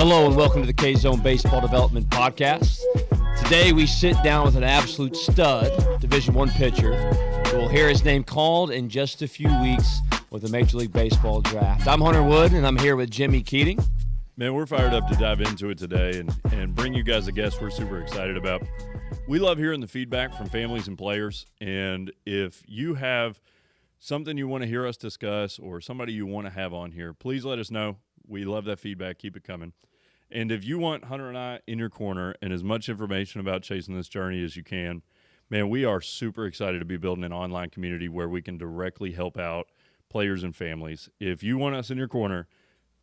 Hello and welcome to the K-Zone Baseball Development Podcast. Today we sit down with an absolute stud, Division I pitcher, who will hear his name called in just a few weeks with the Major League Baseball Draft. I'm Hunter Wood, and I'm here with Jimi Keating. Man, we're fired up to dive into it today and bring you guys a guest we're super excited about. We love hearing the feedback from families and players, and if you have something you want to hear us discuss or somebody you want to have on here, please let us know. We love that feedback. Keep it coming. And if you want Hunter and I in your corner and as much information about chasing this journey as you can, man, we are super excited to be building an online community where we can directly help out players and families. If you want us in your corner,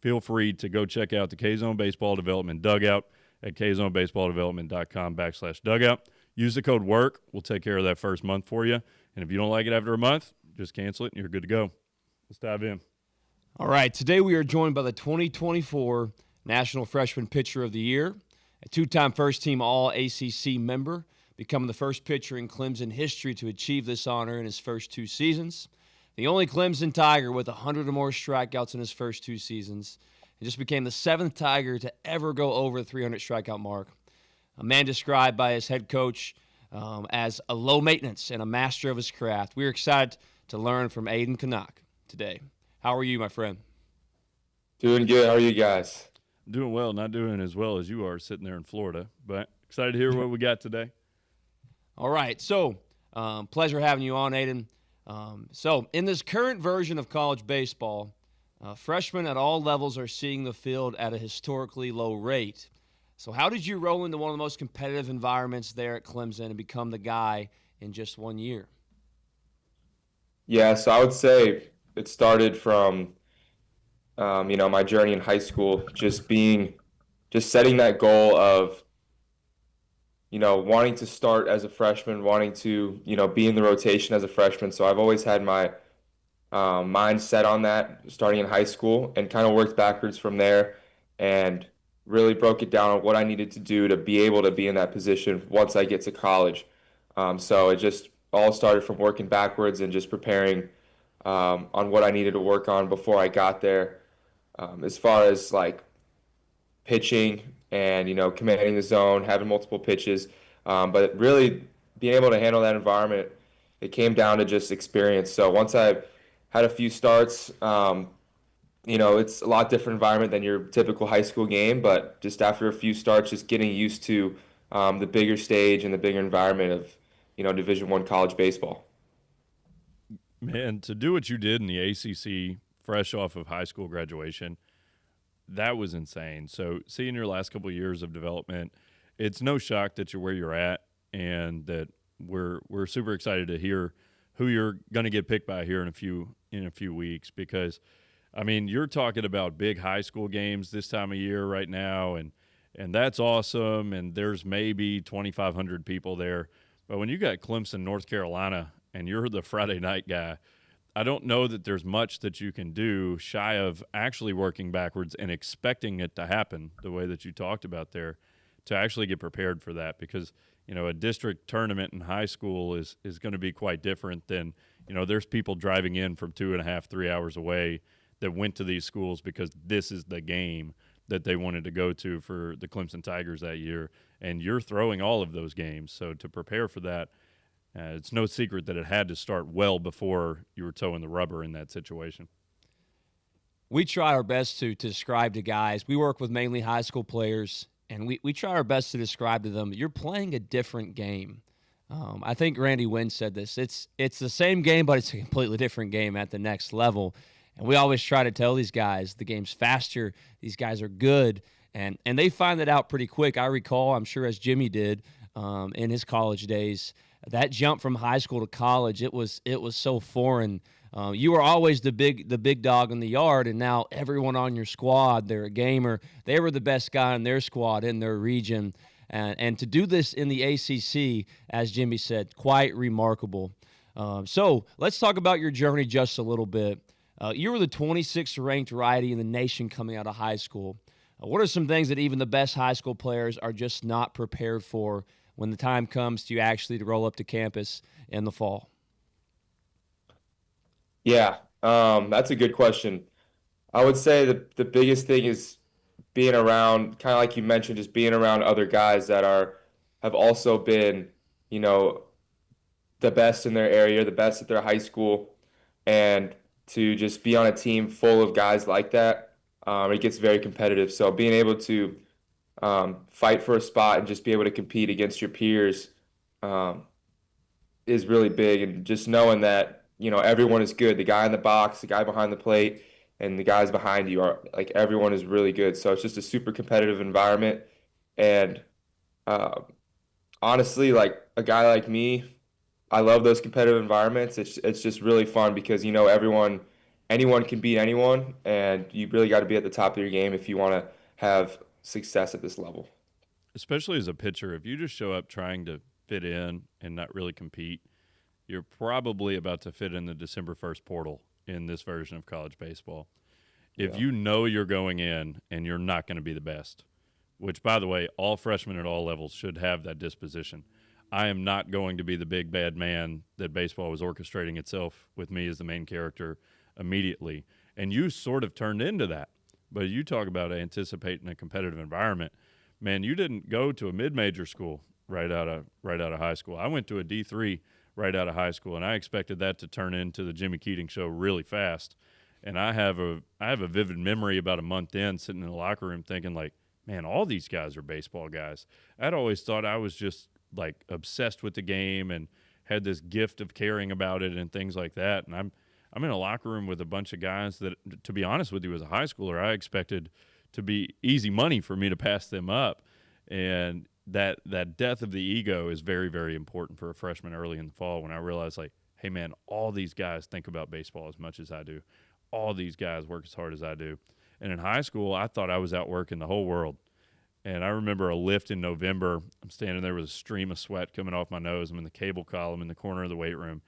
feel free to go check out the K-Zone Baseball Development Dugout at kzonebaseballdevelopment.com/dugout. Use the code WORK. We'll take care of that first month for you. And if you don't like it after a month, just cancel it and you're good to go. Let's dive in. All right, today we are joined by the 2024 National Freshman Pitcher of the Year, a two-time first-team All-ACC member, becoming the first pitcher in Clemson history to achieve this honor in his first two seasons, the only Clemson Tiger with 100 or more strikeouts in his first two seasons, and just became the seventh Tiger to ever go over the 300 strikeout mark. A man described by his head coach as a low maintenance and a master of his craft. We're excited to learn from Aidan Knaak today. How are you, my friend? Doing good. How are you guys? Doing well, not doing as well as you are sitting there in Florida, but excited to hear what we got today. All right, so pleasure having you on, Aidan. So in this current version of college baseball, freshmen at all levels are seeing the field at a historically low rate. So how did you roll into one of the most competitive environments there at Clemson and become the guy in just 1 year? Yeah, so I would say it started from, my journey in high school, just setting that goal of, wanting to start as a freshman, wanting to, be in the rotation as a freshman. So I've always had my mind set on that starting in high school and kind of worked backwards from there and really broke it down on what I needed to do to be able to be in that position once I get to college. So it just all started from working backwards and just preparing on what I needed to work on before I got there, as far as like pitching and commanding the zone, having multiple pitches, but really being able to handle that environment, it came down to just experience. So once I had a few starts, it's a lot different environment than your typical high school game, but just after a few starts, just getting used to the bigger stage and the bigger environment of Division I college baseball. Man, to do what you did in the ACC fresh off of high school graduation, that was insane. So seeing your last couple of years of development, it's no shock that you're where you're at, and that we're super excited to hear who you're going to get picked by here in a few weeks, because I mean, you're talking about big high school games this time of year right now, and that's awesome, and there's maybe 2,500 people there. But when you got Clemson, North Carolina, and you're the Friday night guy, I don't know that there's much that you can do shy of actually working backwards and expecting it to happen the way that you talked about there, to actually get prepared for that, because a district tournament in high school is going to be quite different than, there's people driving in from 2.5, 3 hours away that went to these schools because this is the game that they wanted to go to for the Clemson Tigers that year, and you're throwing all of those games. So to prepare for that, it's no secret that it had to start well before you were towing the rubber in that situation. We try our best to describe to guys. We work with mainly high school players, and we try our best to describe to them, you're playing a different game. I think Randy Wynn said this. It's the same game, but it's a completely different game at the next level. And we always try to tell these guys the game's faster, these guys are good, and they find that out pretty quick. I recall, I'm sure as Jimi did in his college days, that jump from high school to college, it was so foreign. You were always the big dog in the yard, and now everyone on your squad, they're a gamer. They were the best guy in their squad, in their region. And to do this in the ACC, as Jimi said, quite remarkable. So let's talk about your journey just a little bit. You were the 26th ranked righty in the nation coming out of high school. What are some things that even the best high school players are just not prepared for when the time comes to actually to roll up to campus in the fall? Yeah, that's a good question. I would say the biggest thing is being around, kind of like you mentioned, just being around other guys that have also been, you know, the best in their area, the best at their high school, and to just be on a team full of guys like that, it gets very competitive. So being able to fight for a spot and just be able to compete against your peers um, is really big. And just knowing that, everyone is good. The guy in the box, the guy behind the plate, and the guys behind you are like everyone is really good. So it's just a super competitive environment. And uh, honestly, like a guy like me, I love those competitive environments. It's just really fun because anyone can beat anyone, and you really got to be at the top of your game if you want to have success at this level. Especially as a pitcher, if you just show up trying to fit in and not really compete, you're probably about to fit in the December 1st portal in this version of college baseball. If Yeah. you know you're going in and you're not going to be the best, which, by the way, all freshmen at all levels should have that disposition. I am not going to be the big bad man that baseball was orchestrating itself with me as the main character immediately. And you sort of turned into that. But you talk about anticipating a competitive environment. Man, you didn't go to a mid-major school right out of high school. I went to a D3 right out of high school, and I expected that to turn into the Jimi Keating show really fast. And I have a vivid memory about a month in, sitting in the locker room thinking, like, man, all these guys are baseball guys. I'd always thought I was just like obsessed with the game and had this gift of caring about it and things like that. And I'm in a locker room with a bunch of guys that, to be honest with you, as a high schooler, I expected to be easy money for me to pass them up. And that death of the ego is very, very important for a freshman early in the fall, when I realized, like, hey, man, all these guys think about baseball as much as I do. All these guys work as hard as I do. And in high school, I thought I was out working the whole world. And I remember a lift in November. I'm standing there with a stream of sweat coming off my nose. I'm in the cable column in the corner of the weight room.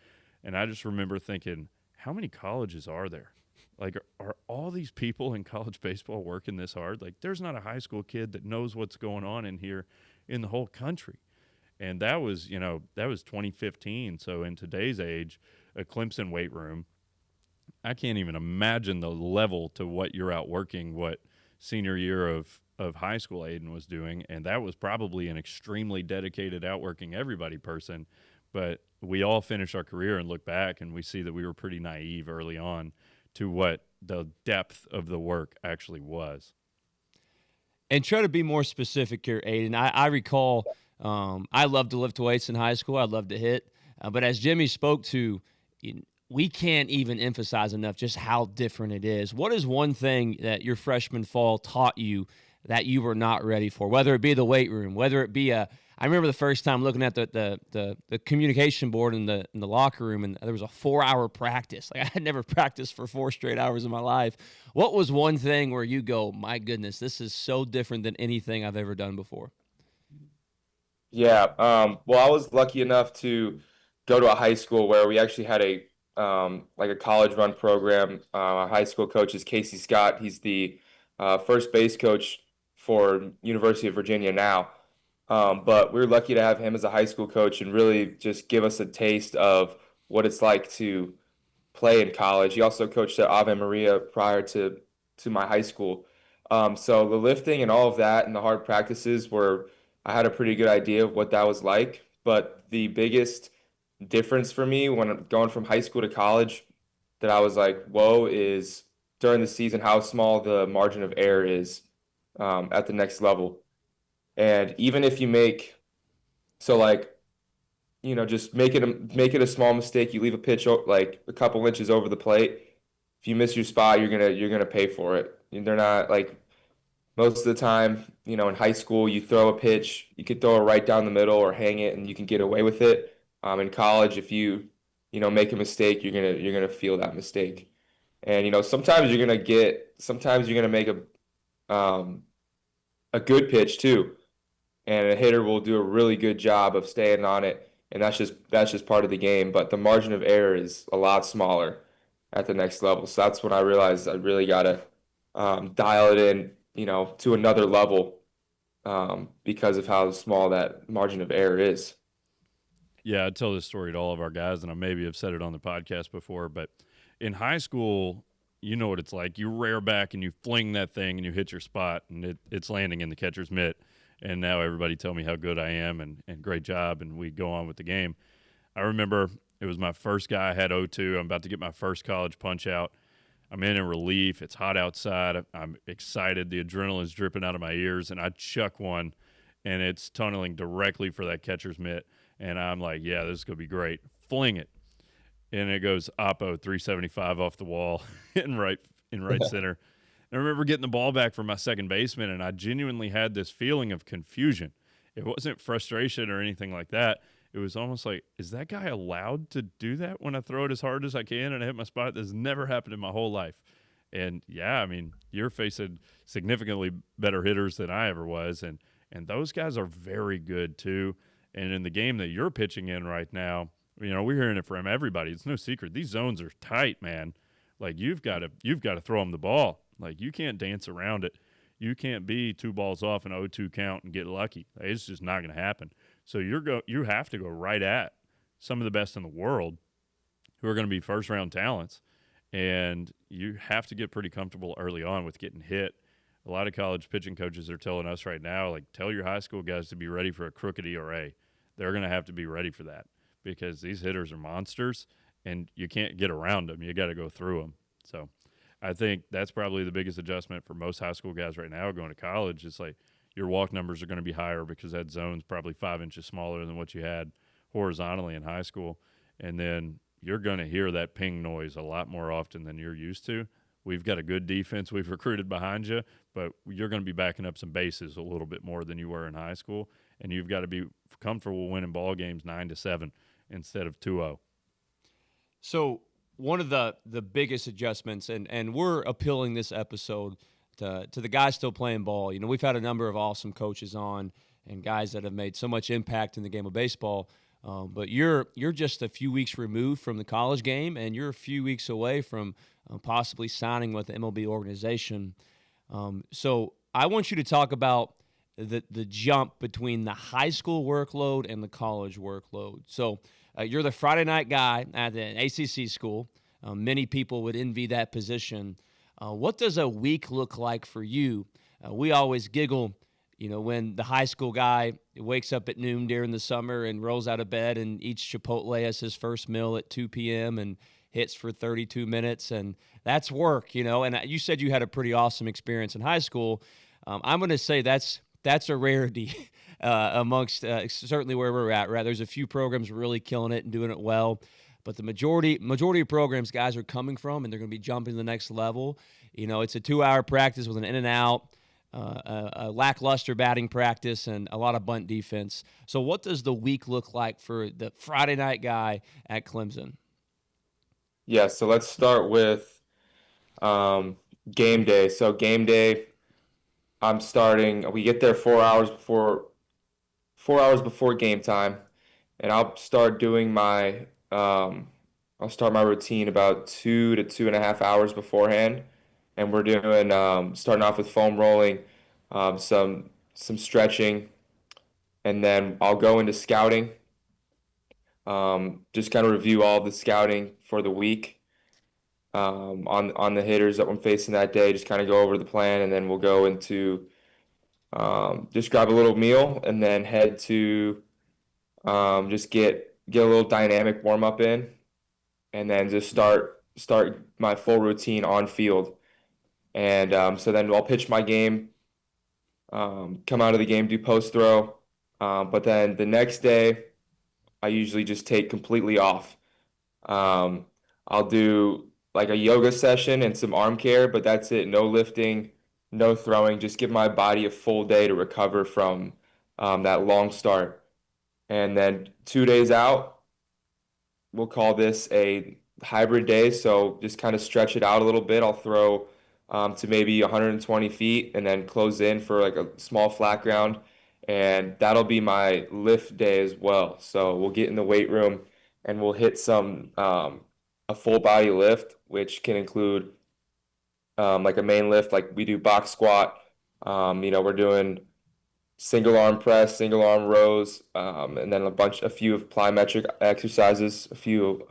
And I just remember thinking, how many colleges are there? Like, are all these people in college baseball working this hard? Like, there's not a high school kid that knows what's going on in here in the whole country. And that was 2015. So in today's age, a Clemson weight room, I can't even imagine the level to what you're out working, what senior year of high school Aidan was doing. And that was probably an extremely dedicated, outworking everybody person. But we all finish our career and look back and we see that we were pretty naive early on to what the depth of the work actually was. And try to be more specific here, Aidan. I recall I loved to lift weights in high school. I loved to hit. But as Jimmy spoke to, we can't even emphasize enough just how different it is. What is one thing that your freshman fall taught you that you were not ready for, whether it be the weight room, whether it be I remember the first time looking at the communication board in the locker room, and there was a 4-hour practice. Like, I had never practiced for 4 straight hours in my life. What was one thing where you go, my goodness, this is so different than anything I've ever done before? Yeah. Well, I was lucky enough to go to a high school where we actually had like a college run program. Our high school coach is Casey Scott. He's the first base coach for University of Virginia now. But we were lucky to have him as a high school coach and really just give us a taste of what it's like to play in college. He also coached at Ave Maria prior to my high school. So the lifting and all of that and the hard practices I had a pretty good idea of what that was like. But the biggest difference for me when I'm going from high school to college that I was like, whoa, is during the season how small the margin of error is at the next level. And even if you just make it a small mistake, you leave a pitch like a couple inches over the plate. If you miss your spot, you're gonna pay for it. They're not like most of the time, in high school, you throw a pitch, you could throw it right down the middle or hang it, and you can get away with it. In college, if make a mistake, you're gonna feel that mistake. And sometimes you're gonna make a good pitch too, and a hitter will do a really good job of staying on it, and that's just part of the game. But the margin of error is a lot smaller at the next level. So that's when I realized I really gotta dial it in, to another level because of how small that margin of error is. Yeah, I tell this story to all of our guys, and I maybe have said it on the podcast before, but in high school, you know what it's like. You rear back and you fling that thing and you hit your spot, and it's landing in the catcher's mitt. And now everybody tell me how good I am and great job, and we go on with the game. I remember it was my first guy. I had 0-2. I'm about to get my first college punch out. I'm in relief. It's hot outside. I'm excited. The adrenaline's dripping out of my ears, and I chuck one, and it's tunneling directly for that catcher's mitt. And I'm like, yeah, this is going to be great. Fling it. And it goes Oppo 375 off the wall in right center. And I remember getting the ball back from my second baseman, and I genuinely had this feeling of confusion. It wasn't frustration or anything like that. It was almost like, is that guy allowed to do that when I throw it as hard as I can and I hit my spot? This has never happened in my whole life. And, yeah, I mean, you're facing significantly better hitters than I ever was, and those guys are very good too. And in the game that you're pitching in right now, you know, we're hearing it from everybody. It's no secret. These zones are tight, man. Like, you've got to throw them the ball. Like, you can't dance around it. You can't be 2 balls off an 0-2 count and get lucky. It's just not going to happen. So you have to go right at some of the best in the world who are going to be first-round talents, and you have to get pretty comfortable early on with getting hit. A lot of college pitching coaches are telling us right now, like, tell your high school guys to be ready for a crooked ERA. They're going to have to be ready for that because these hitters are monsters, and you can't get around them. You got to go through them. So I think that's probably the biggest adjustment for most high school guys right now going to college. It's like your walk numbers are going to be higher because that zone's probably 5 inches smaller than what you had horizontally in high school. And then you're going to hear that ping noise a lot more often than you're used to. We've got a good defense we've recruited behind you, but you're going to be backing up some bases a little bit more than you were in high school, and you've got to be comfortable winning ball games 9-7 instead of 2-0. So one of the biggest adjustments, and we're appealing this episode to the guys still playing ball. You know, we've had a number of awesome coaches on and guys that have made so much impact in the game of baseball. But you're just a few weeks removed from the college game, and you're a few weeks away from possibly signing with the MLB organization. So I want you to talk about the jump between the high school workload and the college workload. So you're the Friday night guy at an ACC school. Many people would envy that position. What does a week look like for you? We always giggle, you know, when the high school guy wakes up at noon during the summer and rolls out of bed and eats Chipotle as his first meal at 2 p.m. and hits for 32 minutes, and that's work, you know. And you said you had a pretty awesome experience in high school. I'm going to say that's a rarity amongst certainly where we're at. Right, there's a few programs really killing it and doing it well, but the majority of programs guys are coming from, and they're going to be jumping to the next level. You know, it's a 2-hour practice with an in and out. A lackluster batting practice and a lot of bunt defense. So what does the week look like for the Friday night guy at Clemson? Yeah, so let's start with game day. So game day, we get there 4 hours before game time, and I'll start my routine about 2 to 2.5 hours beforehand. And we're doing starting off with foam rolling, some stretching, and then I'll go into scouting. Just kind of review all the scouting for the week on the hitters that I'm facing that day. Just kind of go over the plan, and then we'll go into just grab a little meal, and then head to just get a little dynamic warm up in, and then just start my full routine on field. And so then I'll pitch my game, come out of the game, do post throw. But then the next day, I usually just take completely off. I'll do like a yoga session and some arm care, but that's it. No lifting, no throwing. Just give my body a full day to recover from that long start. And then 2 days out, we'll call this a hybrid day. So just kind of stretch it out a little bit. I'll throw to maybe 120 feet and then close in for like a small flat ground. And that'll be my lift day as well. So we'll get in the weight room and we'll hit a full body lift, which can include like a main lift, like we do box squat. We're doing single arm press, single arm rows, and then a few of plyometric exercises, a few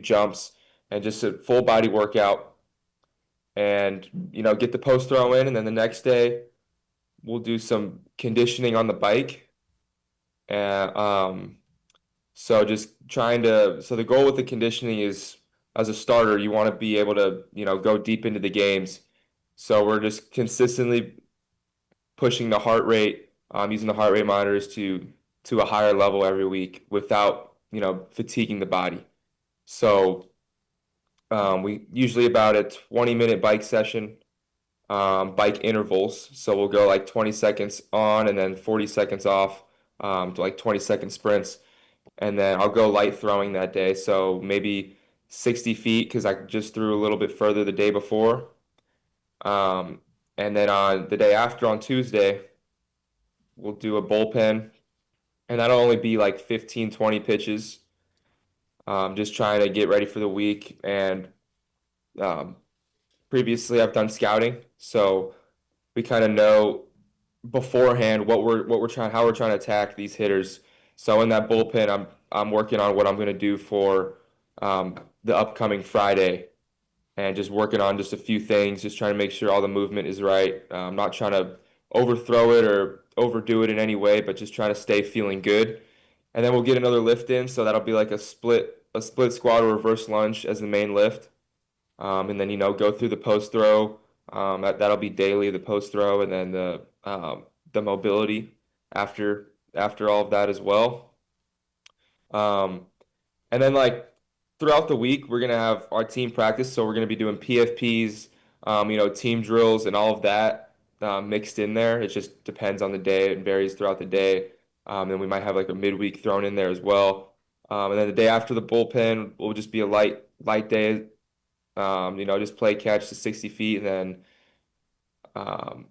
jumps, and just a full body workout. and, get the post throw in. And then the next day we'll do some conditioning on the bike. And so the goal with the conditioning is, as a starter, you want to be able to, go deep into the games. So we're just consistently pushing the heart rate, using the heart rate monitors to a higher level every week without, fatiguing the body. So we usually about a 20-minute bike session, bike intervals. So we'll go like 20 seconds on and then 40 seconds off, to like 20-second sprints. And then I'll go light throwing that day. So maybe 60 feet because I just threw a little bit further the day before. And then on the day after, on Tuesday, we'll do a bullpen. And that'll only be like 15, 20 pitches. Just trying to get ready for the week. And previously I've done scouting, so we kind of know beforehand how we're trying to attack these hitters. So in that bullpen, I'm working on what I'm going to do for the upcoming Friday, and just working on just a few things, just trying to make sure all the movement is right. I'm not trying to overthrow it or overdo it in any way, but just trying to stay feeling good. And then we'll get another lift in, so that'll be like a split squat or reverse lunge as the main lift. And then, go through the post throw. That'll be daily, the post throw, and then the mobility after all of that as well. And then like throughout the week, we're gonna have our team practice. So we're gonna be doing PFPs, team drills, and all of that mixed in there. It just depends on the day. It varies throughout the day. Then we might have like a midweek thrown in there as well. And then the day after the bullpen will just be a light day. Just play catch to 60 feet, and then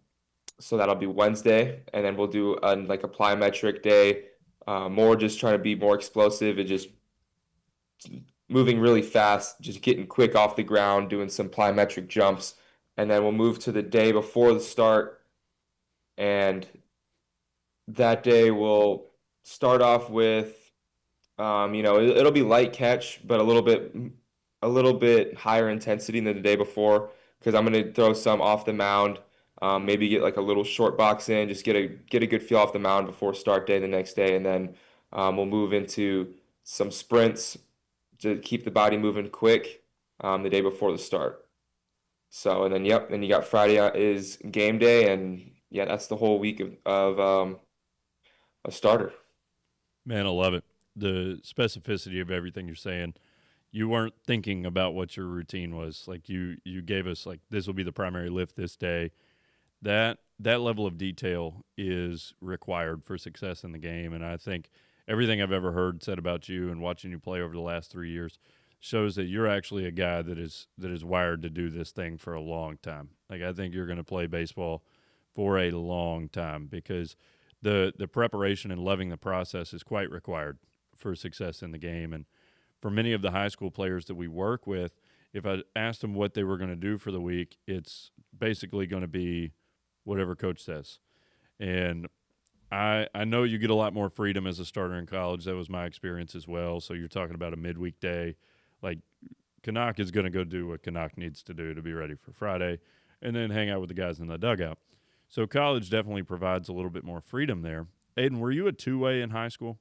so that'll be Wednesday, and then we'll do a plyometric day, more just trying to be more explosive and just moving really fast, just getting quick off the ground, doing some plyometric jumps, and then we'll move to the day before the start, and that day we'll start off with, it'll be light catch, but a little bit higher intensity than the day before, because I'm going to throw some off the mound, maybe get like a little short box in, just get a good feel off the mound before start day the next day, and then we'll move into some sprints to keep the body moving quick the day before the start. So, and then then you got Friday is game day, and yeah, that's the whole week of a starter. Man, I love it. The specificity of everything you're saying. You weren't thinking about what your routine was. Like you gave us like, this will be the primary lift this day. That level of detail is required for success in the game. And I think everything I've ever heard said about you and watching you play over the last 3 years shows that you're actually a guy that is wired to do this thing for a long time. Like, I think you're going to play baseball for a long time, because the preparation and loving the process is quite required for success in the game. And for many of the high school players that we work with, if I asked them what they were going to do for the week, it's basically going to be whatever coach says. And I know you get a lot more freedom as a starter in college. That was my experience as well. So you're talking about a midweek day. Like, Knaak is going to go do what Knaak needs to do to be ready for Friday, and then hang out with the guys in the dugout. So college definitely provides a little bit more freedom there. Aidan, were you a two-way in high school?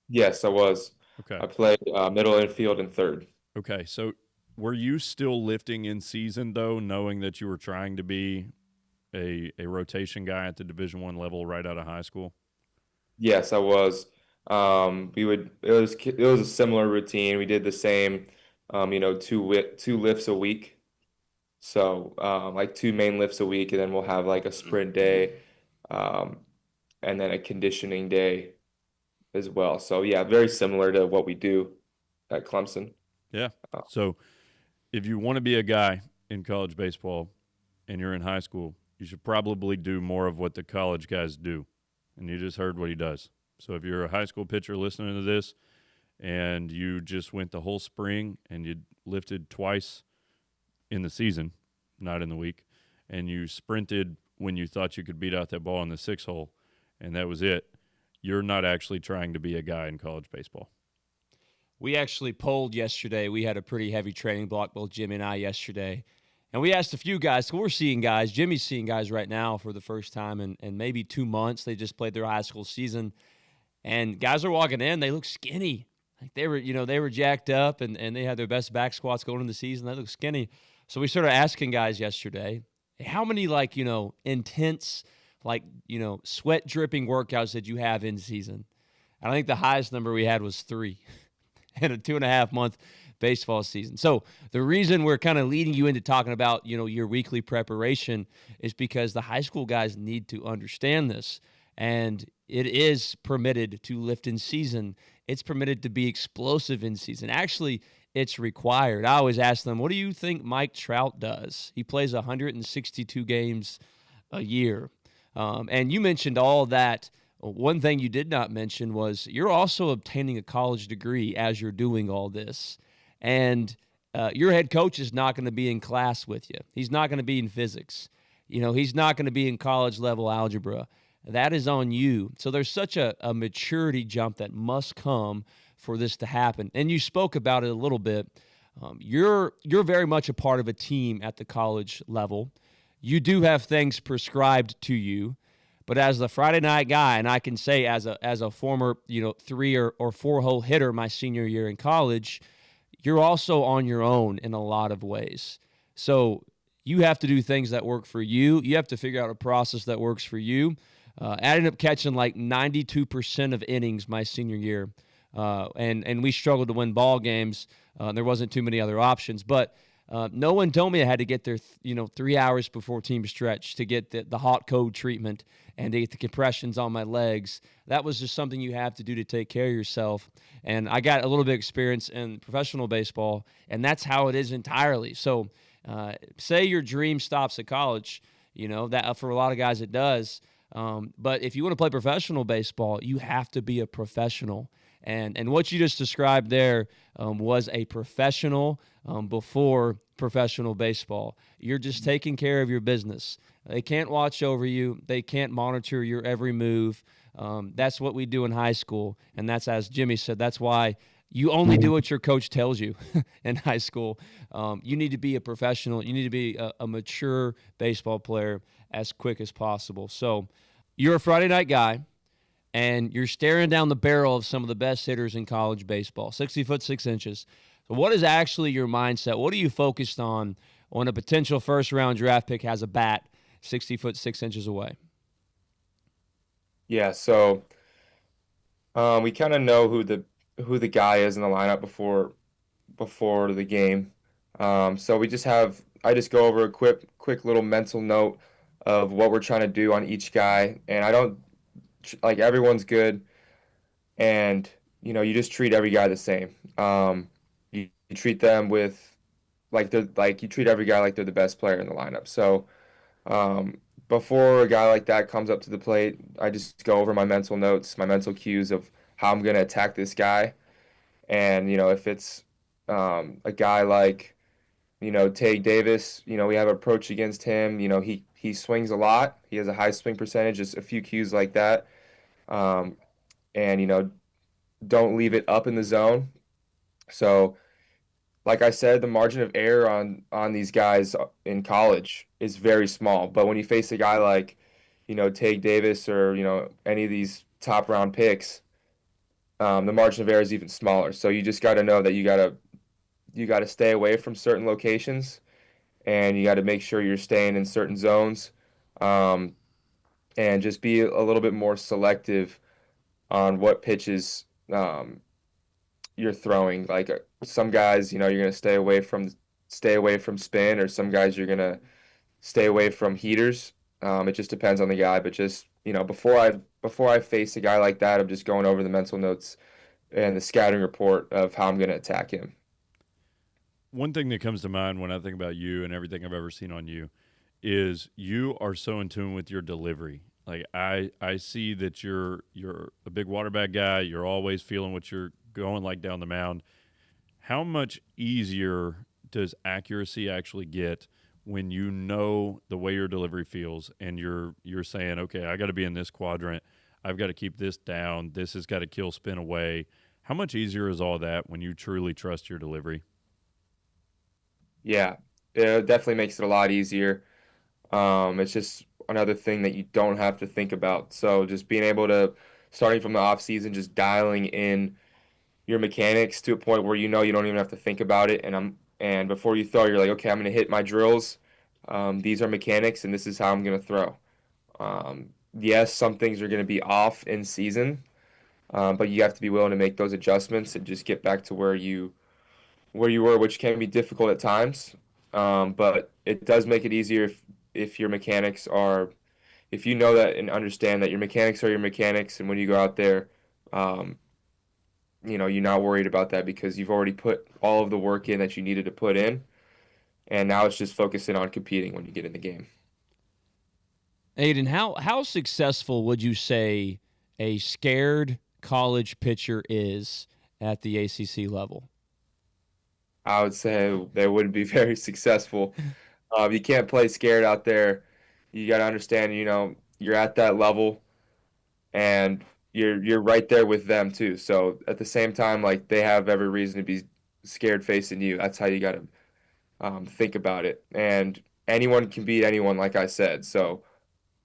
Yes, I was. Okay. I played middle infield and third. Okay, so were you still lifting in season, though, knowing that you were trying to be a rotation guy at the Division I level right out of high school? Yes, I was. It was a similar routine. We did the same, two lifts a week. So like two main lifts a week, and then we'll have like a sprint day, and then a conditioning day as well. So yeah, very similar to what we do at Clemson. Yeah. So if you want to be a guy in college baseball and you're in high school, you should probably do more of what the college guys do. And you just heard what he does. So if you're a high school pitcher listening to this and you just went the whole spring and you lifted twice in the season, not in the week, and you sprinted when you thought you could beat out that ball in the 6-hole, and that was it, you're not actually trying to be a guy in college baseball. We actually polled yesterday. We had a pretty heavy training block, both Jimmy and I, yesterday. And we asked a few guys. So we're seeing guys. Jimi's seeing guys right now for the first time in maybe 2 months. They just played their high school season. And guys are walking in. They look skinny. Like they were jacked up and they had their best back squats going into the season. They look skinny. So we started asking guys yesterday, how many intense, sweat dripping workouts did you have in season? And I think the highest number we had was 3 in a 2.5 month baseball season. So the reason we're kind of leading you into talking about, your weekly preparation is because the high school guys need to understand this. And it is permitted to lift in season. It's permitted to be explosive in season. Actually, it's required. I always ask them, what do you think Mike Trout does? He plays 162 games a year. And you mentioned all that. One thing you did not mention was you're also obtaining a college degree as you're doing all this. And your head coach is not going to be in class with you. He's not going to be in physics. He's not going to be in college level algebra. That is on you. So there's such a maturity jump that must come for this to happen. And you spoke about it a little bit. You're very much a part of a team at the college level. You do have things prescribed to you, but as the Friday night guy, and I can say as a former 3 or 4 hole hitter my senior year in college, you're also on your own in a lot of ways. So you have to do things that work for you. You have to figure out a process that works for you. I ended up catching like 92% of innings my senior year, and we struggled to win ball games. There wasn't too many other options, but no one told me I had to get there 3 hours before team stretch to get the hot code treatment and to get the compressions on my legs. That was just something you have to do to take care of yourself. And I got a little bit of experience in professional baseball, and that's how it is entirely. So say your dream stops at college, that for a lot of guys it does. But if you want to play professional baseball, you have to be a professional. And what you just described there was a professional before professional baseball. You're just taking care of your business. They can't watch over you. They can't monitor your every move. That's what we do in high school. And that's, as Jimi said, that's why you only do what your coach tells you in high school. You need to be a professional. You need to be a mature baseball player as quick as possible. So you're a Friday night guy, and you're staring down the barrel of some of the best hitters in college baseball, 60 foot 6 inches. So what is actually your mindset? What are you focused on when a potential first-round draft pick has a bat 60 foot 6 inches away? Yeah, so we kind of know who the guy is in the lineup before the game. So I just go over a quick little mental note of what we're trying to do on each guy, and I don't everyone's good, and you just treat every guy the same. You treat them with you treat every guy like they're the best player in the lineup. So before a guy like that comes up to the plate, I just go over my mental notes, my mental cues of how I'm going to attack this guy. And if it's a guy like Tay Davis, we have an approach against him. He swings a lot. He has a high swing percentage. Just a few cues like that. And don't leave it up in the zone. So, like I said, the margin of error on these guys in college is very small. But when you face a guy like, Tay Davis or any of these top round picks, the margin of error is even smaller. So you just got to know that you got to stay away from certain locations, and you got to make sure you're staying in certain zones, and just be a little bit more selective on what pitches you're throwing. Like some guys, you're going to stay away from spin, or some guys you're going to stay away from heaters. It just depends on the guy, but just before I face a guy like that, I'm just going over the mental notes and the scouting report of how I'm going to attack him. One thing that comes to mind when I think about you and everything I've ever seen on you is you are so in tune with your delivery. Like I see that you're a big water bag guy. You're always feeling what you're going like down the mound. How much easier does accuracy actually get when you know the way your delivery feels and you're saying, okay, I got to be in this quadrant. I've got to keep this down. This has got to kill spin away. How much easier is all that when you truly trust your delivery? Yeah, it definitely makes it a lot easier. It's just another thing that you don't have to think about. So just being able to, starting from the off season, just dialing in your mechanics to a point where you know you don't even have to think about it. And before you throw, you're like, okay, I'm gonna hit my drills. These are mechanics, and this is how I'm gonna throw. Yes, some things are gonna be off in season, but you have to be willing to make those adjustments and just get back to where you were, which can be difficult at times. But it does make it easier if your mechanics are, if you know that and understand that your mechanics are your mechanics, and when you go out there, um, you're not worried about that because you've already put all of the work in that you needed to put in, and now it's just focusing on competing when you get in the game. Aidan, how successful would you say a scared college pitcher is at the ACC level? I would say they wouldn't be very successful. You can't play scared out there. You got to understand, you're at that level, and you're right there with them too. So at the same time, like they have every reason to be scared facing you. That's how you got to think about it. And anyone can beat anyone, like I said. So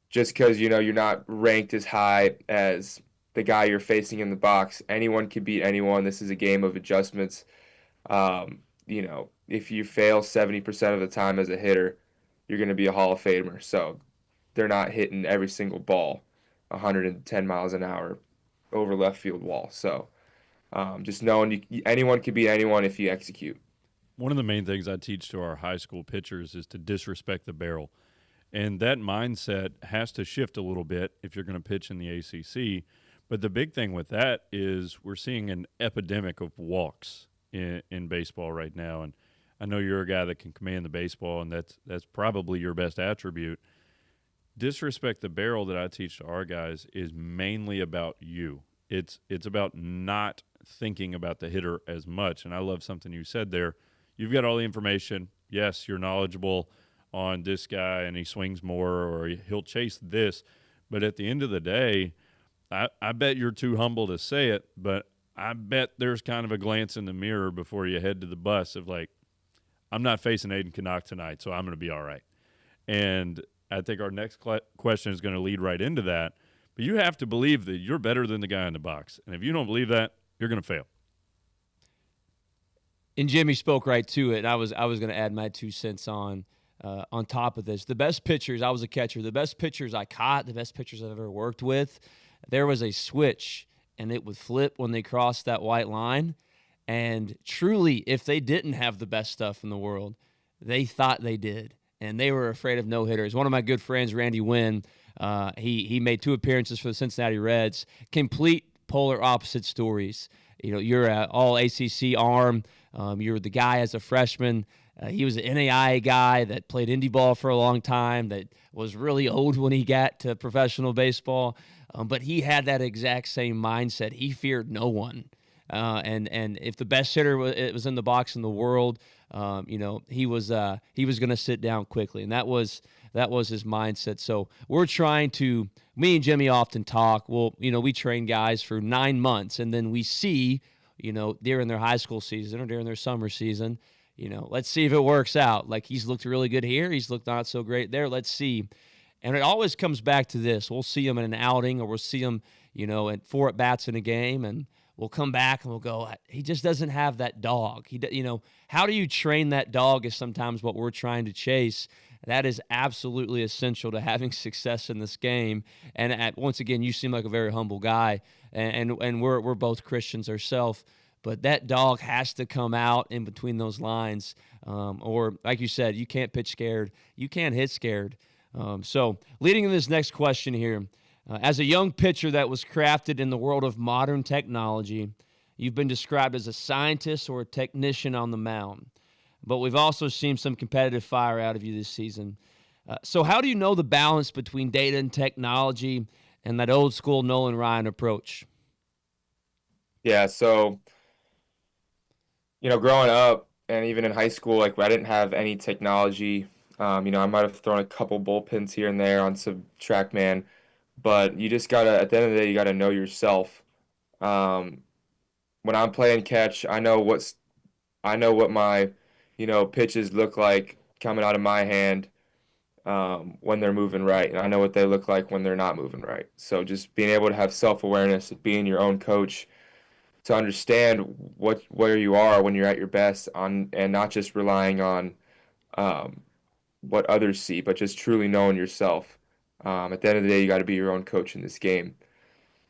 just because you're not ranked as high as the guy you're facing in the box, anyone can beat anyone. This is a game of adjustments. If you fail 70% of the time as a hitter, you're going to be a Hall of Famer. So they're not hitting every single ball 110 miles an hour over left field wall. So just knowing anyone can beat anyone if you execute. One of the main things I teach to our high school pitchers is to disrespect the barrel. And that mindset has to shift a little bit if you're going to pitch in the ACC. But the big thing with that is we're seeing an epidemic of walks in baseball right now. And I know you're a guy that can command the baseball, and that's probably your best attribute. Disrespect the barrel that I teach to our guys is mainly about you. It's about not thinking about the hitter as much. And I love something you said there. You've got all the information. Yes, you're knowledgeable on this guy and he swings more or he'll chase this. But at the end of the day, I bet you're too humble to say it, but I bet there's kind of a glance in the mirror before you head to the bus of like, I'm not facing Aidan Knaak tonight, so I'm going to be all right. And I think our next question is going to lead right into that. But you have to believe that you're better than the guy in the box. And if you don't believe that, you're going to fail. And Jimmy spoke right to it. I was going to add my 2 cents on top of this. The best pitchers, I was a catcher, the best pitchers I caught, the best pitchers I've ever worked with, there was a switch, and it would flip when they crossed that white line. And truly, if they didn't have the best stuff in the world, they thought they did. And they were afraid of no-hitters. One of my good friends, Randy Wynn, he made 2 appearances for the Cincinnati Reds, complete polar opposite stories. You're an all-ACC arm. You're the guy as a freshman. He was an NAIA guy that played indie ball for a long time, that was really old when he got to professional baseball. But he had that exact same mindset. He feared no one. And if the best hitter was in the box in the world, he was going to sit down quickly, and that was his mindset. So we're trying to. Me and Jimmy often talk. Well, we train guys for 9 months, and then we see, during their high school season or during their summer season, let's see if it works out. Like, he's looked really good here, he's looked not so great there. Let's see. And it always comes back to this. We'll see him in an outing, or we'll see him, at 4 at-bats in a game, and we'll come back and we'll go, he just doesn't have that dog. How do you train that dog is sometimes what we're trying to chase. That is absolutely essential to having success in this game. And once again, you seem like a very humble guy, and we're both Christians ourselves. But that dog has to come out in between those lines, or like you said, you can't pitch scared, you can't hit scared. So leading into this next question here, as a young pitcher that was crafted in the world of modern technology, you've been described as a scientist or a technician on the mound. But we've also seen some competitive fire out of you this season. So how do you know the balance between data and technology and that old school Nolan Ryan approach? Yeah, so, growing up and even in high school, like I didn't have any technology. I might have thrown a couple bullpens here and there on some TrackMan, but you just gotta, at the end of the day, you gotta know yourself. When I'm playing catch, I know what my, pitches look like coming out of my hand when they're moving right, and I know what they look like when they're not moving right. So just being able to have self-awareness, being your own coach, to understand where you are when you're at your best, and not just relying on um, what others see, but just truly knowing yourself. At the end of the day, you got to be your own coach in this game.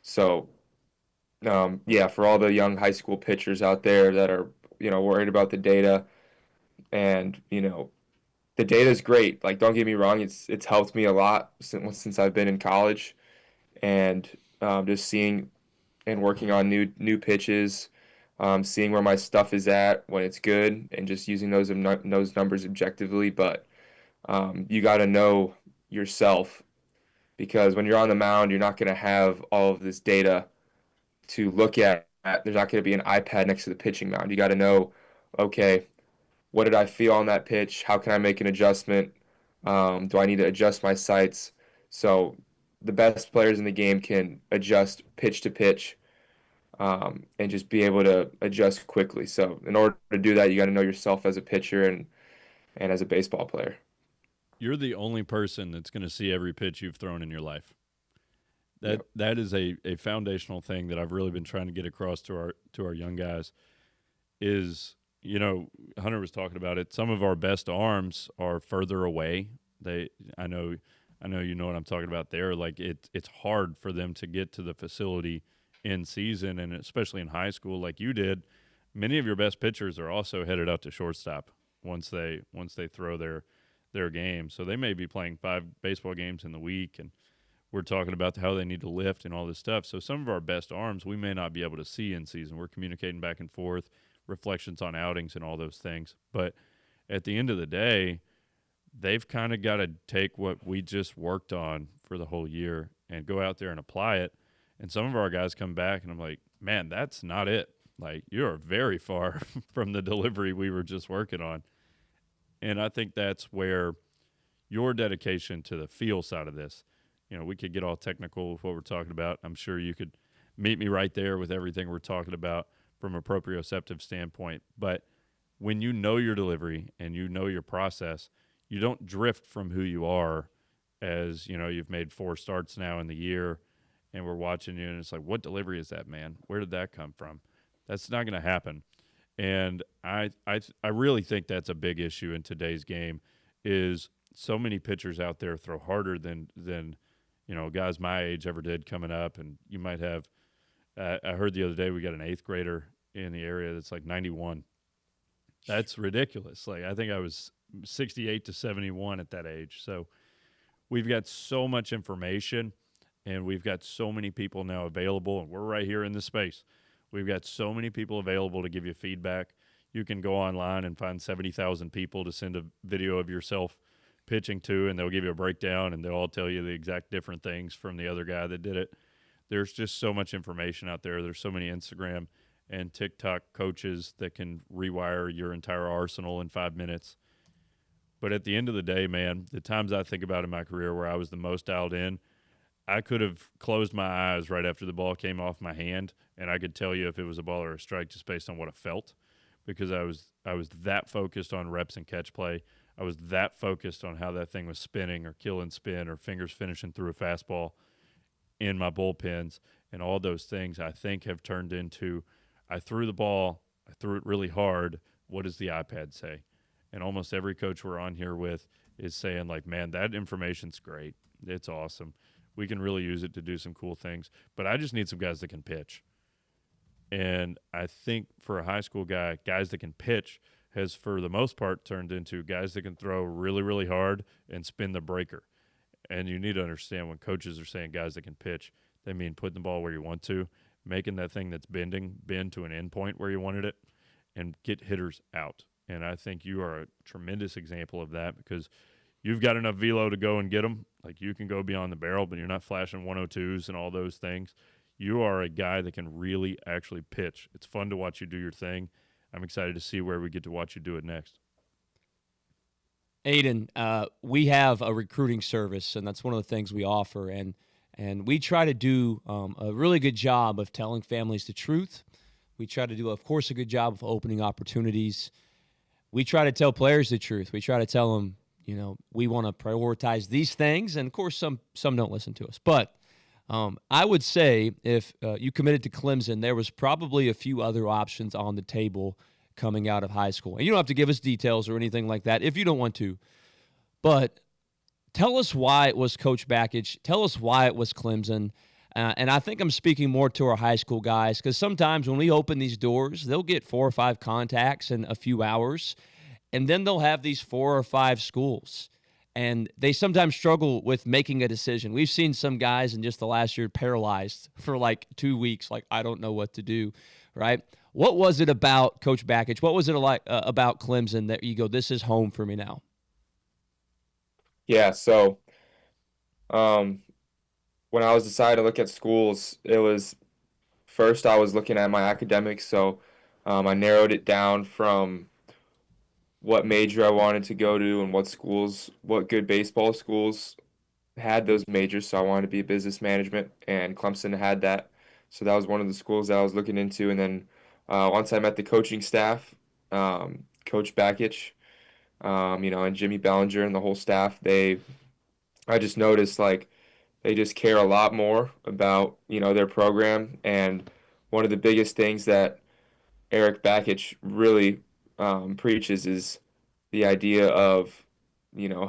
So, yeah, for all the young high school pitchers out there that are, worried about the data, and, the data is great. Like, don't get me wrong, it's helped me a lot since I've been in college, and just seeing and working on new pitches, seeing where my stuff is at when it's good, and just using those numbers objectively. But you got to know yourself, because when you're on the mound, you're not going to have all of this data to look at. There's not going to be an iPad next to the pitching mound. You got to know, okay, what did I feel on that pitch? How can I make an adjustment? Do I need to adjust my sights? So the best players in the game can adjust pitch to pitch, and just be able to adjust quickly. So in order to do that, you got to know yourself as a pitcher and as a baseball player. You're the only person that's going to see every pitch you've thrown in your life. That is a foundational thing that I've really been trying to get across to our young guys is, Hunter was talking about it. Some of our best arms are further away. I know you know what I'm talking about there. Like it's hard for them to get to the facility in season, and especially in high school like you did. Many of your best pitchers are also headed out to shortstop once they throw their game. So they may be playing 5 baseball games in the week, and we're talking about how they need to lift and all this stuff. So some of our best arms we may not be able to see in season. We're communicating back and forth, reflections on outings and all those things. But at the end of the day, they've kind of got to take what we just worked on for the whole year and go out there and apply it. And some of our guys come back, and I'm like, man, that's not it. Like, you're very far from the delivery we were just working on. And I think that's where your dedication to the feel side of this, we could get all technical with what we're talking about. I'm sure you could meet me right there with everything we're talking about from a proprioceptive standpoint. But when you know your delivery and you know your process, you don't drift from who you are. As, you've made 4 starts now in the year, and we're watching you, and it's like, what delivery is that, man? Where did that come from? That's not going to happen. And I really think that's a big issue in today's game, is so many pitchers out there throw harder than guys my age ever did coming up. And you might have I heard the other day we got an 8th grader in the area that's like 91. That's ridiculous. Like, I think I was 68 to 71 at that age. So we've got so much information, and we've got so many people now available, and we're right here in this space. We've got so many people available to give you feedback. You can go online and find 70,000 people to send a video of yourself pitching to, and they'll give you a breakdown, and they'll all tell you the exact different things from the other guy that did it. There's just so much information out there. There's so many Instagram and TikTok coaches that can rewire your entire arsenal in 5 minutes. But at the end of the day, man, the times I think about in my career where I was the most dialed in, I could have closed my eyes right after the ball came off my hand, and I could tell you if it was a ball or a strike just based on what it felt, because I was that focused on reps and catch play. I was that focused on how that thing was spinning or killing spin or fingers finishing through a fastball in my bullpens, and all those things I think have turned into, I threw the ball, I threw it really hard, what does the iPad say? And almost every coach we're on here with is saying, like, man, that information's great. It's awesome. We can really use it to do some cool things. But I just need some guys that can pitch. And I think for a high school guy, guys that can pitch has, for the most part, turned into guys that can throw really, really hard and spin the breaker. And you need to understand, when coaches are saying guys that can pitch, they mean putting the ball where you want to, making that thing that's bend to an end point where you wanted it, and get hitters out. And I think you are a tremendous example of that, because you've got enough velo to go and get them. Like, you can go beyond the barrel, but you're not flashing 102s and all those things. You are a guy that can really actually pitch. It's fun to watch you do your thing. I'm excited to see where we get to watch you do it next. Aidan, we have a recruiting service, and that's one of the things we offer. And we try to do a really good job of telling families the truth. We try to do, of course, a good job of opening opportunities. we try to tell players the truth. We try to tell them, we want to prioritize these things, and of course, some don't listen to us. But I would say if you committed to Clemson, there was probably a few other options on the table coming out of high school. And you don't have to give us details or anything like that if you don't want to. But tell us why it was Coach Bakich. Tell us why it was Clemson. And I think I'm speaking more to our high school guys, because sometimes when we open these doors, they'll get 4 or 5 contacts in a few hours, and then they'll have these 4 or 5 schools. And they sometimes struggle with making a decision. We've seen some guys in just the last year paralyzed for like 2 weeks, like, I don't know what to do, right? What was it about Coach Bakich? What was it like about Clemson that you go, this is home for me now? Yeah, so when I was deciding to look at schools, it was first I was looking at my academics. So I narrowed it down from what major I wanted to go to and what good baseball schools had those majors. So I wanted to be business management, and Clemson had that. So that was one of the schools that I was looking into. And then once I met the coaching staff, Coach Bakich, and Jimmy Bellinger and the whole staff, I just noticed like they just care a lot more about, their program. And one of the biggest things that Eric Bakich really preaches is the idea of,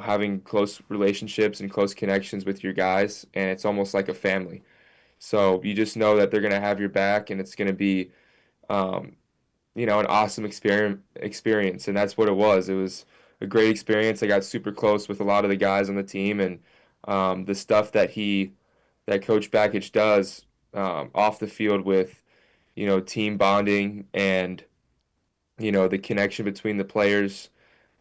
having close relationships and close connections with your guys. And it's almost like a family. So you just know that they're going to have your back, and it's going to be, an awesome experience. And that's what it was. It was a great experience. I got super close with a lot of the guys on the team, and the stuff that Coach Bakich does off the field with, team bonding and, the connection between the players,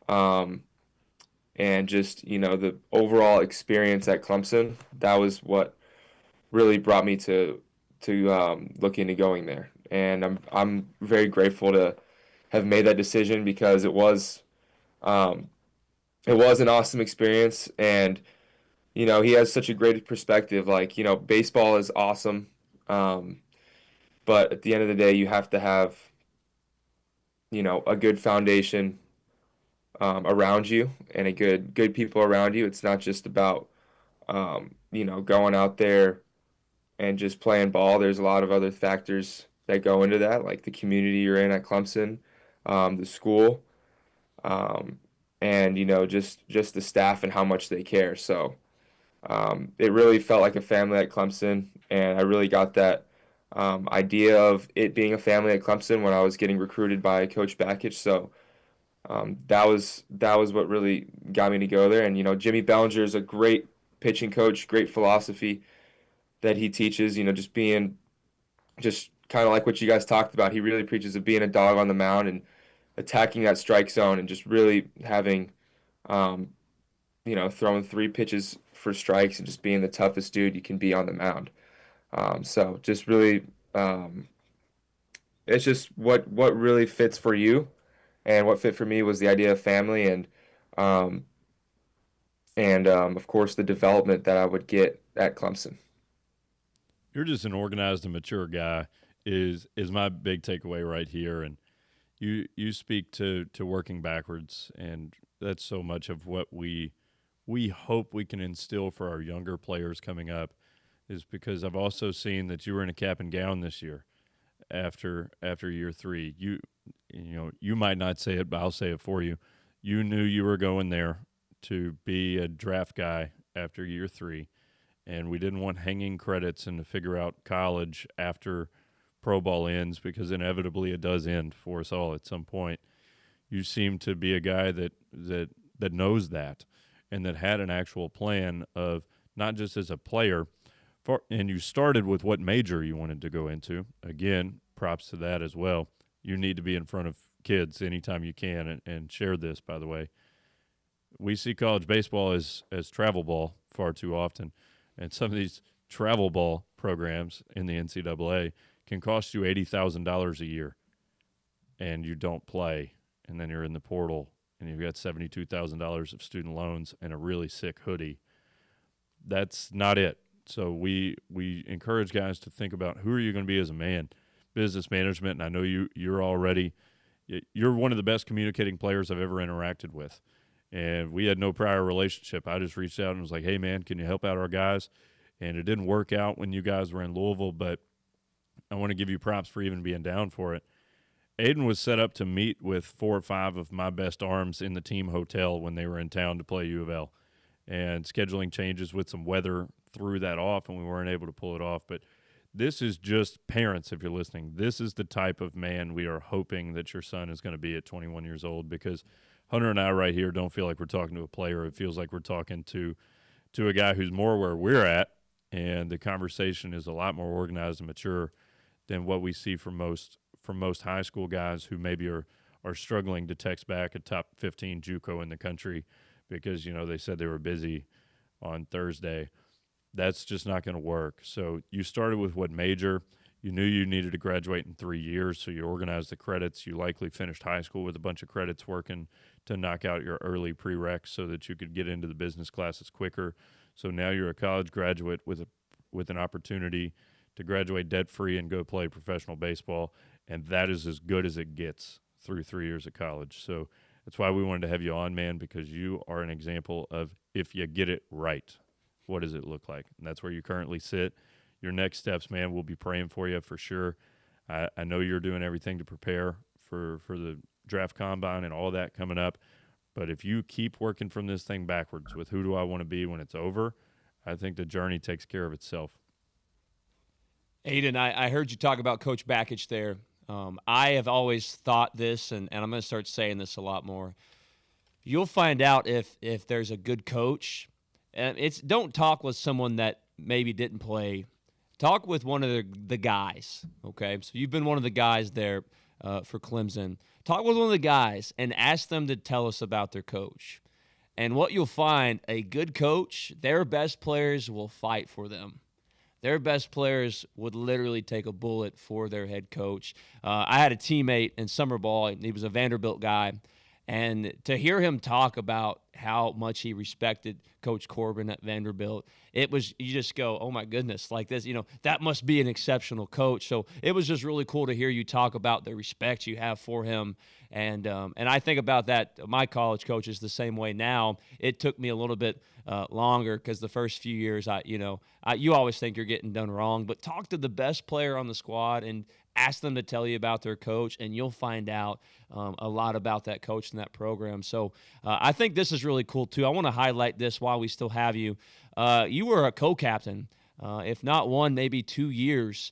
and just, the overall experience at Clemson. That was what really brought me to look into going there. And I'm very grateful to have made that decision, because it was an awesome experience. And he has such a great perspective. Like, baseball is awesome, but at the end of the day, you have to have, a good foundation around you, and a good people around you. It's not just about, going out there and just playing ball. There's a lot of other factors that go into that, like the community you're in at Clemson, the school, and just the staff and how much they care. So it really felt like a family at Clemson, and I really got that idea of it being a family at Clemson when I was getting recruited by Coach Bakich. So that was what really got me to go there. And Jimmy Bellinger is a great pitching coach, great philosophy that he teaches. Just kind of like what you guys talked about. He really preaches of being a dog on the mound and attacking that strike zone, and just really having, throwing 3 pitches for strikes and just being the toughest dude you can be on the mound. So just really, it's just what really fits for you, and what fit for me was the idea of family, and of course the development that I would get at Clemson. You're just an organized and mature guy is my big takeaway right here. And you speak to working backwards, and that's so much of what we hope we can instill for our younger players coming up, is because I've also seen that you were in a cap and gown this year after year 3. You might not say it, but I'll say it for you. You knew you were going there to be a draft guy after year 3. And we didn't want hanging credits and to figure out college after pro ball ends, because inevitably it does end for us all at some point. You seem to be a guy that knows that, and that had an actual plan of not just as a player, and you started with what major you wanted to go into. Again, props to that as well. You need to be in front of kids anytime you can, and share this, by the way. We see college baseball as travel ball far too often. And some of these travel ball programs in the NCAA can cost you $80,000 a year, and you don't play, and then you're in the portal, and you've got $72,000 of student loans and a really sick hoodie. That's not it. So we encourage guys to think about, who are you going to be as a man? Business management, and I know you're already You're one of the best communicating players I've ever interacted with. And we had no prior relationship. I just reached out and was like, hey, man, can you help out our guys? And it didn't work out when you guys were in Louisville, but I want to give you props for even being down for it. Aidan was set up to meet with 4 or 5 of my best arms in the team hotel when they were in town to play U of L. And scheduling changes with some weather threw that off, and we weren't able to pull it off. But this is just parents, if you're listening. This is the type of man we are hoping that your son is going to be at 21 years old, because Hunter and I right here don't feel like we're talking to a player. It feels like we're talking to a guy who's more where we're at, and the conversation is a lot more organized and mature than what we see from most high school guys who maybe are struggling to text back a top 15 JUCO in the country because, they said they were busy on Thursday. That's just not going to work. So you started with what major? You knew you needed to graduate in 3 years, so you organized the credits. You likely finished high school with a bunch of credits working to knock out your early prereqs so that you could get into the business classes quicker. So now you're a college graduate with an opportunity to graduate debt-free and go play professional baseball, and that is as good as it gets through 3 years of college. So that's why we wanted to have you on, man, because you are an example of if you get it right, what does it look like? And that's where you currently sit. Your next steps, man, we'll be praying for you for sure. I know you're doing everything to prepare for the draft combine and all that coming up. But if you keep working from this thing backwards with who do I want to be when it's over, I think the journey takes care of itself. Aidan, I heard you talk about Coach Bakich there. I have always thought this, and I'm going to start saying this a lot more. You'll find out if there's a good coach. Don't talk with someone that maybe didn't play. Talk with one of the guys, okay? So you've been one of the guys there for Clemson. Talk with one of the guys and ask them to tell us about their coach. And what you'll find, a good coach, their best players will fight for them. Their best players would literally take a bullet for their head coach. I had a teammate in summer ball. He was a Vanderbilt guy. And to hear him talk about how much he respected Coach Corbin at Vanderbilt, you just go, oh my goodness, like this, that must be an exceptional coach. So it was just really cool to hear you talk about the respect you have for him. And I think about that. My college coach is the same way now. It took me a little bit longer because the first few years, you always think you're getting done wrong, but talk to the best player on the squad and ask them to tell you about their coach, and you'll find out a lot about that coach and that program. So I think this is really cool, too. I want to highlight this while we still have you. You were a co-captain, if not 1, maybe 2 years.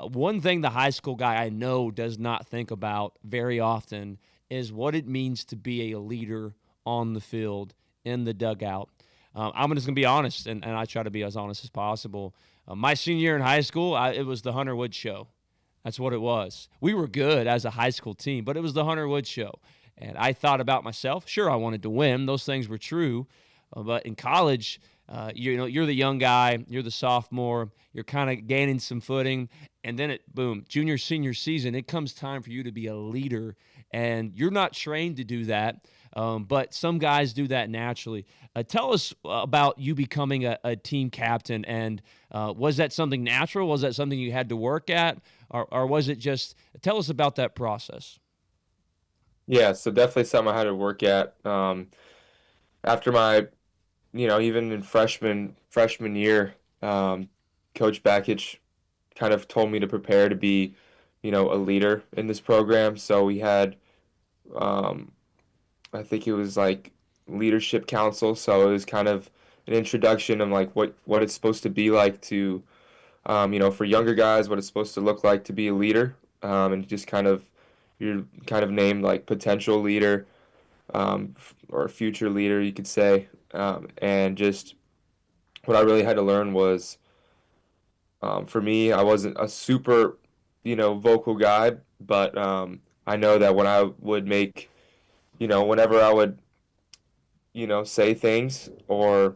One thing the high school guy I know does not think about very often is what it means to be a leader on the field, in the dugout. I'm just going to be honest, and I try to be as honest as possible. My senior year in high school, it was the Hunter Woods show. That's what it was. We were good as a high school team, but it was the Hunter Woods show. And I thought about myself. Sure, I wanted to win. Those things were true. But in college, you're the young guy. You're the sophomore. You're kind of gaining some footing. And then boom, junior, senior season, it comes time for you to be a leader. And you're not trained to do that. But some guys do that naturally. Tell us about you becoming a team captain. And was that something natural? Was that something you had to work at? Or was it just – tell us about that process. Yeah, so definitely something I had to work at. After my, even in freshman year, Coach Bakich kind of told me to prepare to be, a leader in this program. So we had I think it was like leadership council. So it was kind of an introduction of like what it's supposed to be like to, for younger guys, what it's supposed to look like to be a leader, and just you're kind of named like potential leader, or future leader, you could say, and just what I really had to learn was, for me, I wasn't a super, vocal guy, but I know that when I would make, whenever I would, say things or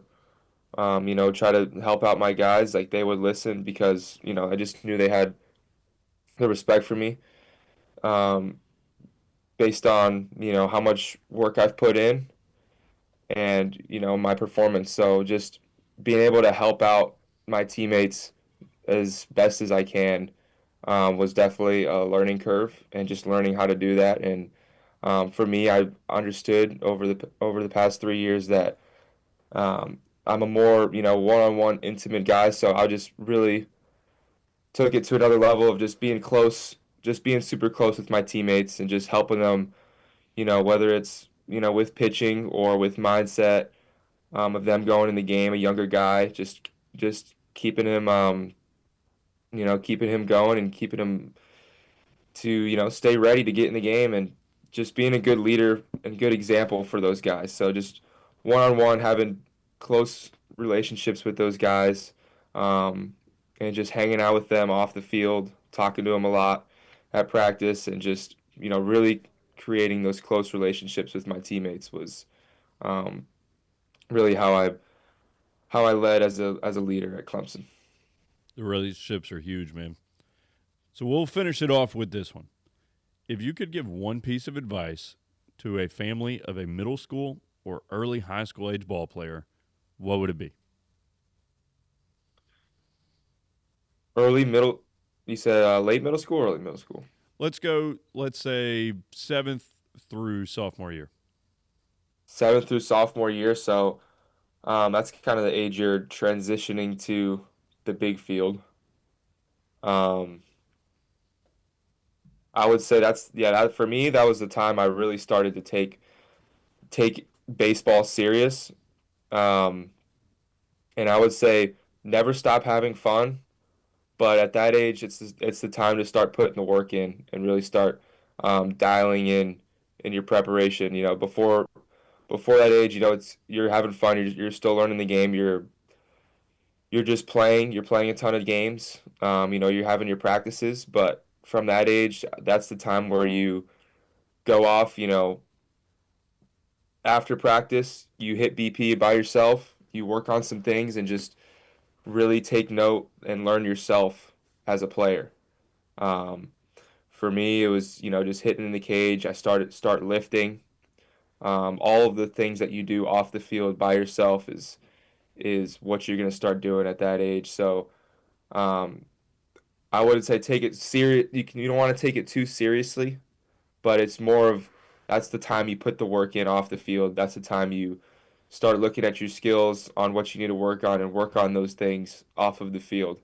try to help out my guys, like they would listen because, I just knew they had the respect for me, based on, how much work I've put in and, my performance. So just being able to help out my teammates as best as I can, was definitely a learning curve and just learning how to do that. And for me, I understood over the past 3 years that I'm a more, one-on-one intimate guy. So I just really took it to another level of just being close, just being super close with my teammates and just helping them, whether it's, with pitching or with mindset, of them going in the game, a younger guy, just keeping him, keeping him going and keeping him to, stay ready to get in the game and just being a good leader and good example for those guys. So just one-on-one, having close relationships with those guys, and just hanging out with them off the field, talking to them a lot at practice, and just, really creating those close relationships with my teammates was really how I led as a leader at Clemson. The relationships are huge, man. So we'll finish it off with this one. If you could give one piece of advice to a family of a middle school or early high school age ball player, what would it be? You said late middle school or early middle school? Let's say 7th through sophomore year. 7th through sophomore year. So that's kind of the age you're transitioning to the big field. I would say that for me, that was the time I really started to take baseball serious. And I would say never stop having fun. But at that age, it's the time to start putting the work in and really start dialing in your preparation. Before that age, you're having fun. You're still learning the game. You're just playing. You're playing a ton of games. You're having your practices. But from that age, that's the time where you go off. After practice, you hit BP by yourself. You work on some things and just really take note and learn yourself as a player. For me, it was, just hitting in the cage. I start lifting. All of the things that you do off the field by yourself is what you're going to start doing at that age. So I would say take it serious. You don't want to take it too seriously, but it's more of that's the time you put the work in off the field. That's the time you start looking at your skills on what you need to work on and work on those things off of the field.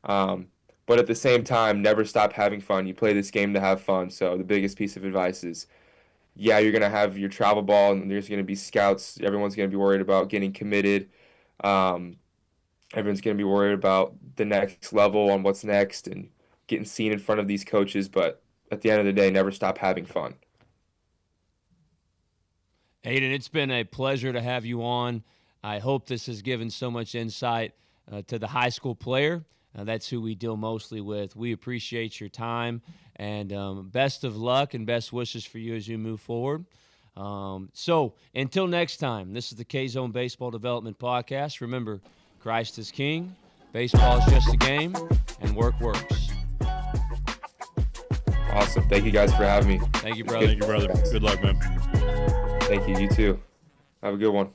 But at the same time, never stop having fun. You play this game to have fun. So the biggest piece of advice is, you're going to have your travel ball and there's going to be scouts. Everyone's going to be worried about getting committed. Everyone's going to be worried about the next level on what's next and getting seen in front of these coaches. But at the end of the day, never stop having fun. Aidan, it's been a pleasure to have you on. I hope this has given so much insight to the high school player. That's who we deal mostly with. We appreciate your time, and best of luck and best wishes for you as you move forward. So until next time, this is the K-Zone Baseball Development Podcast. Remember, Christ is King, baseball is just a game, and work works. Awesome. Thank you guys for having me. Thank you, brother. Thank you, brother. Good luck, man. Thank you. You too. Have a good one.